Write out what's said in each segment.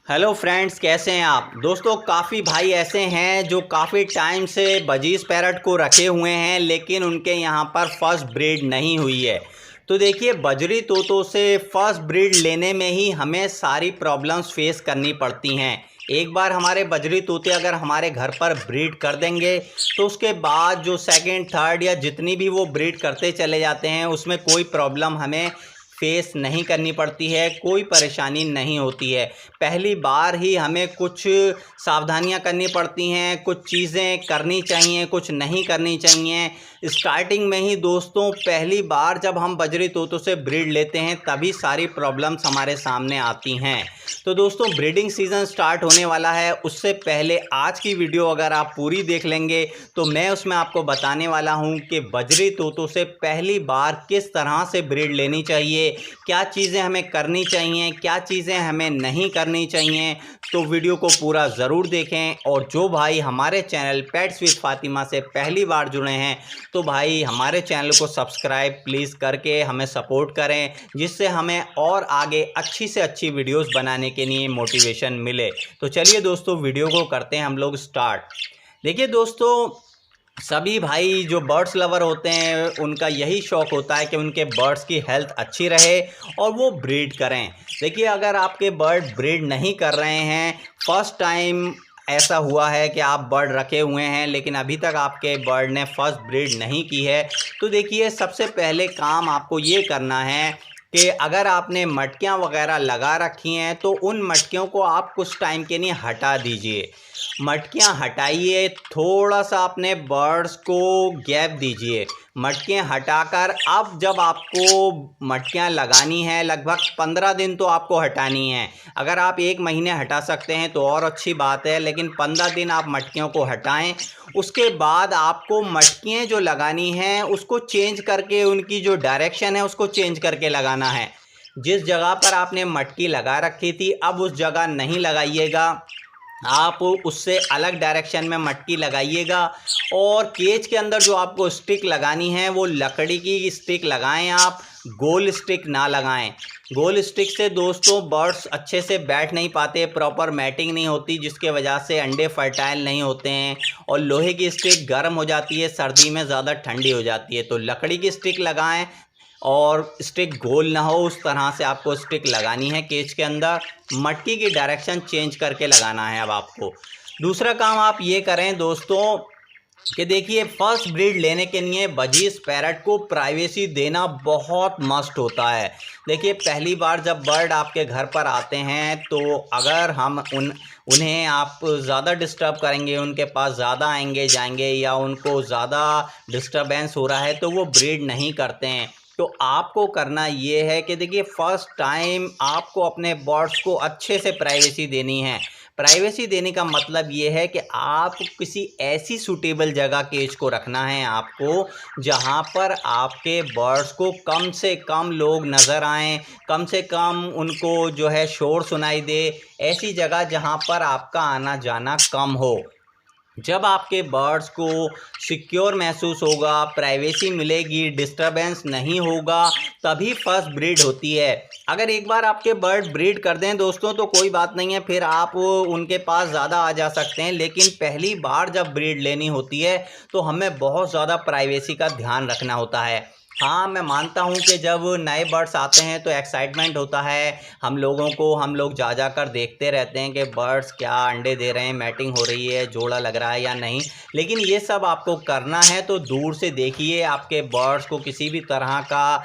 Hello friends, कैसे हैं आप दोस्तों। काफ़ी भाई ऐसे हैं जो काफ़ी टाइम से बजीज पैरट को रखे हुए हैं, लेकिन उनके यहाँ पर फर्स्ट ब्रीड नहीं हुई है। तो देखिए, बजरी तोतों से फर्स्ट ब्रीड लेने में ही हमें सारी प्रॉब्लम्स फेस करनी पड़ती हैं। एक बार हमारे बजरी तोते अगर हमारे घर पर ब्रीड कर देंगे तो उसके बाद जो सेकंड थर्ड या जितनी भी वो ब्रीड करते चले जाते हैं उसमें कोई प्रॉब्लम हमें फेस नहीं करनी पड़ती है, कोई परेशानी नहीं होती है। पहली बार ही हमें कुछ सावधानियां करनी पड़ती हैं, कुछ चीज़ें करनी चाहिए, कुछ नहीं करनी चाहिए। स्टार्टिंग में ही दोस्तों, पहली बार जब हम बजरी तोतों से ब्रीड लेते हैं तभी सारी प्रॉब्लम्स हमारे सामने आती हैं। तो दोस्तों, ब्रीडिंग सीज़न स्टार्ट होने वाला है, उससे पहले आज की वीडियो अगर आप पूरी देख लेंगे तो मैं उसमें आपको बताने वाला हूं कि बजरी तोतों से पहली बार किस तरह से ब्रीड लेनी चाहिए, क्या चीज़ें हमें करनी चाहिए, क्या चीज़ें हमें नहीं करनी चाहिए। तो वीडियो को पूरा ज़रूर देखें। और जो भाई हमारे चैनल पेट्स विद फातिमा से पहली बार जुड़े हैं तो भाई हमारे चैनल को सब्सक्राइब प्लीज़ करके हमें सपोर्ट करें, जिससे हमें और आगे अच्छी से अच्छी वीडियोस बनाने के लिए मोटिवेशन मिले। तो चलिए दोस्तों, वीडियो को करते हैं हम लोग स्टार्ट। देखिए दोस्तों, सभी भाई जो बर्ड्स लवर होते हैं उनका यही शौक़ होता है कि उनके बर्ड्स की हेल्थ अच्छी रहे और वो ब्रीड करें। देखिए, अगर आपके बर्ड ब्रीड नहीं कर रहे हैं, फर्स्ट टाइम ऐसा हुआ है कि आप बर्ड रखे हुए हैं लेकिन अभी तक आपके बर्ड ने फर्स्ट ब्रीड नहीं की है, तो देखिए सबसे पहले काम आपको ये करना है कि अगर आपने मटकियाँ वगैरह लगा रखी हैं तो उन मटकियों को आप कुछ टाइम के लिए हटा दीजिए। मटकियाँ हटाइए, थोड़ा सा अपने बर्ड्स को गैप दीजिए। मटकियाँ हटाकर अब जब आपको मटकियाँ लगानी है, लगभग 15 दिन तो आपको हटानी है। अगर आप 1 महीने हटा सकते हैं तो और अच्छी बात है, लेकिन 15 दिन आप मटकियों को हटाएं। उसके बाद आपको मटकियाँ जो लगानी हैं उसको चेंज करके, उनकी जो डायरेक्शन है उसको चेंज करके लगाना है। जिस जगह पर आपने मटकी लगा रखी थी अब उस जगह नहीं लगाइएगा, आप उससे अलग डायरेक्शन में मटकी लगाइएगा। और केज के अंदर जो आपको स्टिक लगानी है वो लकड़ी की स्टिक लगाएं, आप गोल स्टिक ना लगाएं। गोल स्टिक से दोस्तों बर्ड्स अच्छे से बैठ नहीं पाते, प्रॉपर मैटिंग नहीं होती, जिसके वजह से अंडे फर्टाइल नहीं होते हैं। और लोहे की स्टिक गर्म हो जाती है, सर्दी में ज़्यादा ठंडी हो जाती है। तो लकड़ी की स्टिक लगाएं और स्टिक गोल ना हो उस तरह से आपको स्टिक लगानी है। केज के अंदर मटकी की डायरेक्शन चेंज करके लगाना है। अब आपको दूसरा काम आप ये करें दोस्तों कि देखिए, फर्स्ट ब्रीड लेने के लिए बजीज पैरट को प्राइवेसी देना बहुत मस्ट होता है। देखिए, पहली बार जब बर्ड आपके घर पर आते हैं तो अगर हम उन्हें आप ज़्यादा डिस्टर्ब करेंगे, उनके पास ज़्यादा आएंगे जाएंगे या उनको ज़्यादा डिस्टर्बेंस हो रहा है तो वो ब्रीड नहीं करते हैं। तो आपको करना ये है कि देखिए, फर्स्ट टाइम आपको अपने बर्ड्स को अच्छे से प्राइवेसी देनी है। प्राइवेसी देने का मतलब ये है कि आप किसी ऐसी सूटेबल जगह केज को रखना है आपको, जहाँ पर आपके बर्ड्स को कम से कम लोग नज़र आएँ, कम से कम उनको जो है शोर सुनाई दे। ऐसी जगह जहाँ पर आपका आना जाना कम हो। जब आपके बर्ड्स को सिक्योर महसूस होगा, प्राइवेसी मिलेगी, डिस्टरबेंस नहीं होगा, तभी फर्स्ट ब्रीड होती है। अगर एक बार आपके बर्ड ब्रीड कर दें दोस्तों तो कोई बात नहीं है, फिर आप उनके पास ज़्यादा आ जा सकते हैं। लेकिन पहली बार जब ब्रीड लेनी होती है तो हमें बहुत ज़्यादा प्राइवेसी का ध्यान रखना होता है। हाँ, मैं मानता हूँ कि जब नए बर्ड्स आते हैं तो एक्साइटमेंट होता है हम लोगों को, हम लोग जा कर देखते रहते हैं कि बर्ड्स क्या अंडे दे रहे हैं, मैटिंग हो रही है, जोड़ा लग रहा है या नहीं। लेकिन ये सब आपको करना है तो दूर से देखिए, आपके बर्ड्स को किसी भी तरह का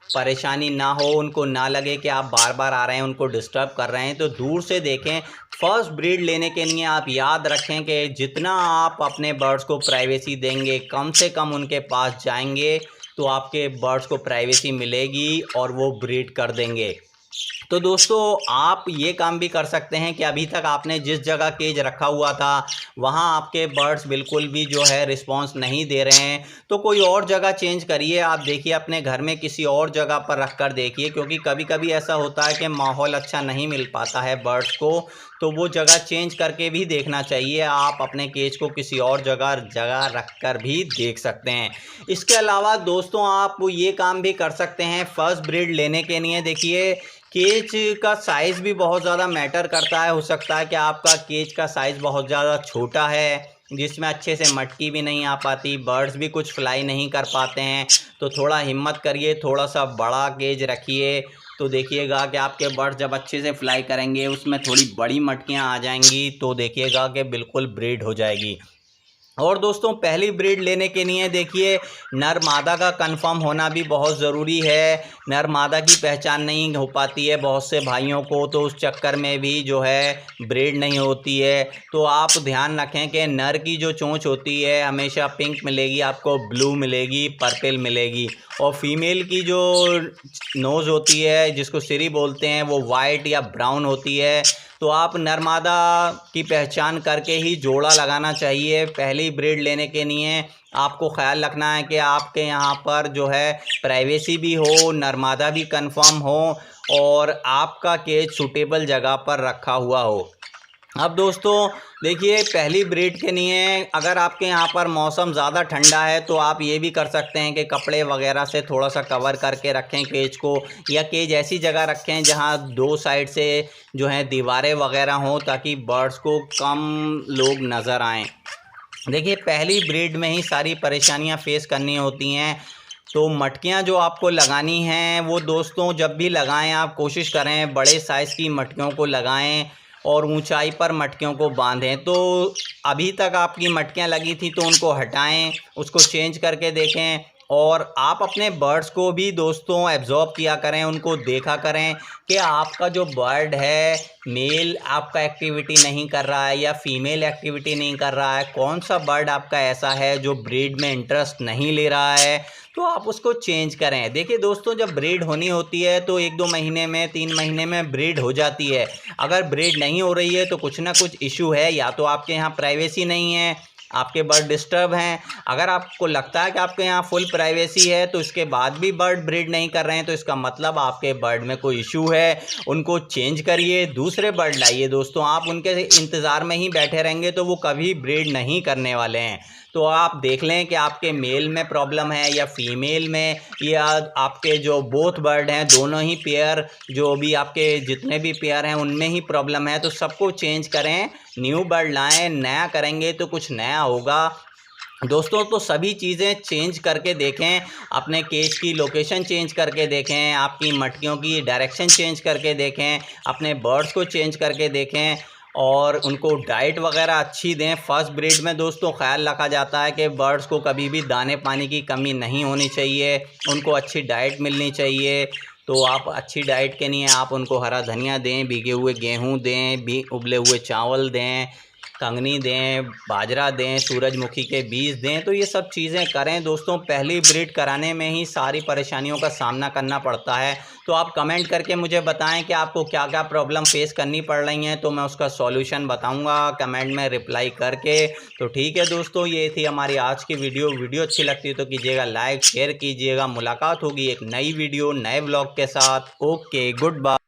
परेशानी ना हो, उनको ना लगे कि आप बार बार आ रहे हैं, उनको डिस्टर्ब कर रहे हैं, तो दूर से देखें। फर्स्ट ब्रीड लेने के लिए आप याद रखें कि जितना आप अपने बर्ड्स को प्राइवेसी देंगे, कम से कम उनके पास जाएंगे तो आपके बर्ड्स को प्राइवेसी मिलेगी और वो ब्रीड कर देंगे। तो दोस्तों, आप ये काम भी कर सकते हैं कि अभी तक आपने जिस जगह केज रखा हुआ था वहाँ आपके बर्ड्स बिल्कुल भी जो है रिस्पांस नहीं दे रहे हैं, तो कोई और जगह चेंज करिए। आप देखिए, अपने घर में किसी और जगह पर रख कर देखिए, क्योंकि कभी कभी ऐसा होता है कि माहौल अच्छा नहीं मिल पाता है बर्ड्स को, तो वो जगह चेंज करके भी देखना चाहिए। आप अपने केज को किसी और जगह रख कर भी देख सकते हैं। इसके अलावा दोस्तों, आप ये काम भी कर सकते हैं फर्स्ट ब्रीड लेने के लिए। देखिए, केज केज का साइज़ भी बहुत ज़्यादा मैटर करता है। हो सकता है कि आपका केज का साइज़ बहुत ज़्यादा छोटा है, जिसमें अच्छे से मटकी भी नहीं आ पाती, बर्ड्स भी कुछ फ्लाई नहीं कर पाते हैं। तो थोड़ा हिम्मत करिए, थोड़ा सा बड़ा केज रखिए, तो देखिएगा कि आपके बर्ड्स जब अच्छे से फ्लाई करेंगे, उसमें थोड़ी बड़ी मटकियाँ आ जाएंगी, तो देखिएगा कि बिल्कुल ब्रीड हो जाएगी। और दोस्तों, पहली ब्रीड लेने के लिए देखिए नर मादा का कंफर्म होना भी बहुत ज़रूरी है। नर मादा की पहचान नहीं हो पाती है बहुत से भाइयों को, तो उस चक्कर में भी जो है ब्रीड नहीं होती है। तो आप ध्यान रखें कि नर की जो चोंच होती है हमेशा पिंक मिलेगी आपको, ब्लू मिलेगी, पर्पल मिलेगी। और फीमेल की जो नोज़ होती है, जिसको सिरी बोलते हैं, वो वाइट या ब्राउन होती है। तो आप नरमादा की पहचान करके ही जोड़ा लगाना चाहिए। पहली ब्रीड लेने के लिए आपको ख्याल रखना है कि आपके यहाँ पर जो है प्राइवेसी भी हो, नरमादा भी कंफर्म हो और आपका केज सूटेबल जगह पर रखा हुआ हो। अब दोस्तों देखिए, पहली ब्रीड के लिए अगर आपके यहाँ पर मौसम ज़्यादा ठंडा है तो आप ये भी कर सकते हैं कि कपड़े वगैरह से थोड़ा सा कवर करके रखें केज को, या केज ऐसी जगह रखें जहाँ दो साइड से जो है दीवारें वगैरह हों, ताकि बर्ड्स को कम लोग नज़र आएँ। देखिए, पहली ब्रीड में ही सारी परेशानियाँ फेस करनी होती हैं। तो मटकियाँ जो आपको लगानी हैं वो दोस्तों जब भी लगाएं आप कोशिश करें बड़े साइज़ की मटकियों को लगाएं और ऊंचाई पर मटकियों को बांधें। तो अभी तक आपकी मटकियाँ लगी थी तो उनको हटाएं, उसको चेंज करके देखें। और आप अपने बर्ड्स को भी दोस्तों एब्जॉर्ब किया करें, उनको देखा करें कि आपका जो बर्ड है मेल आपका एक्टिविटी नहीं कर रहा है या फीमेल एक्टिविटी नहीं कर रहा है। कौन सा बर्ड आपका ऐसा है जो ब्रीड में इंटरेस्ट नहीं ले रहा है, तो आप उसको चेंज करें। देखिए दोस्तों, जब ब्रीड होनी होती है तो 1-2 महीने में, 3 महीने में ब्रीड हो जाती है। अगर ब्रीड नहीं हो रही है तो कुछ ना कुछ इशू है, या तो आपके यहाँ प्राइवेसी नहीं है, आपके बर्ड डिस्टर्ब हैं। अगर आपको लगता है कि आपके यहाँ फुल प्राइवेसी है तो इसके बाद भी बर्ड ब्रीड नहीं कर रहे हैं, तो इसका मतलब आपके बर्ड में कोई इशू है। उनको चेंज करिए, दूसरे बर्ड लाइए। दोस्तों, आप उनके इंतज़ार में ही बैठे रहेंगे तो वो कभी ब्रीड नहीं करने वाले हैं। तो आप देख लें कि आपके मेल में प्रॉब्लम है या फीमेल में, या आपके जो बोथ बर्ड हैं दोनों ही पेयर, जो भी आपके जितने भी पेयर हैं उनमें ही प्रॉब्लम है। तो सबको चेंज करें, न्यू बर्ड लाएं। नया करेंगे तो कुछ नया होगा दोस्तों। तो सभी चीज़ें चेंज करके देखें, अपने केज की लोकेशन चेंज करके देखें, आपकी मटकियों की डायरेक्शन चेंज करके देखें, अपने बर्ड्स को चेंज करके देखें और उनको डाइट वगैरह अच्छी दें। फर्स्ट ब्रीड में दोस्तों ख्याल रखा जाता है कि बर्ड्स को कभी भी दाने पानी की कमी नहीं होनी चाहिए, उनको अच्छी डाइट मिलनी चाहिए। तो आप अच्छी डाइट के लिए आप उनको हरा धनिया दें, भीगे हुए गेहूँ दें, उबले हुए चावल दें, कंगनी दें, बाजरा दें, सूरजमुखी के बीज दें। तो ये सब चीज़ें करें दोस्तों। पहली ब्रीड कराने में ही सारी परेशानियों का सामना करना पड़ता है। तो आप कमेंट करके मुझे बताएं कि आपको क्या क्या प्रॉब्लम फेस करनी पड़ रही हैं, तो मैं उसका सॉल्यूशन बताऊंगा कमेंट में रिप्लाई करके। तो ठीक है दोस्तों, ये थी हमारी आज की वीडियो अच्छी लगती है तो कीजिएगा लाइक, शेयर कीजिएगा। मुलाकात होगी एक नई वीडियो, नए ब्लॉग के साथ। Okay, good bye.